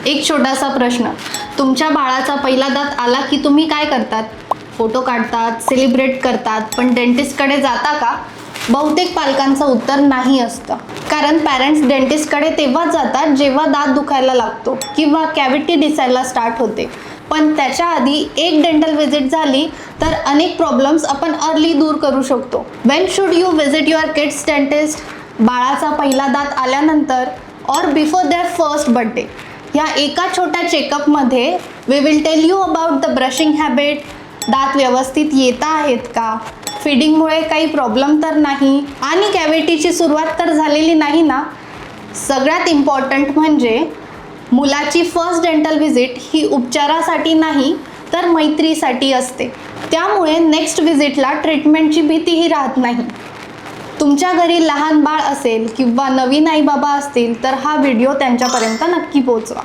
एक छोटासा प्रश्न, तुमच्या बाळाचा पहिला दात आला की तुम्ही काय करतात? फोटो काढतात, सेलिब्रेट करतात, पण डेंटिस्टकडे जाता का? बहुतेक पालकांचं उत्तर नाही असतं. कारण पॅरेंट्स डेंटिस्टकडे तेव्हाच जातात जेव्हा दात दुखायला लागतो किंवा कॅव्हिटी दिसायला स्टार्ट होते. पण त्याच्या आधी एक डेंटल व्हिजिट झाली तर अनेक प्रॉब्लेम्स आपण अर्ली दूर करू शकतो. Wien should you visit your kids dentist? बाळाचा पहिला दात आल्यानंतर और बिफोर देअर फर्स्ट बर्थडे. ह्या एका छोट्या चेकअपमध्ये we will tell you about the brushing habit, दात व्यवस्थित येत आहेत का, फिडिंगमुळे काही प्रॉब्लेम तर नाही आणि कॅव्हिटीची सुरुवात तर झालेली नाही ना. सगळ्यात इम्पॉर्टंट म्हणजे मुलाची फर्स्ट डेंटल व्हिजिट ही उपचारासाठी नाही तर मैत्रीसाठी असते. त्यामुळे नेक्स्ट व्हिजिटला ट्रीटमेंटची भीतीही राहत नाही. तुमच्या घरी लहान बाळ असेल किंवा नवीन आई बाबा असतील तर हा व्हिडिओ त्यांच्यापर्यंत नक्की पोहोचवा.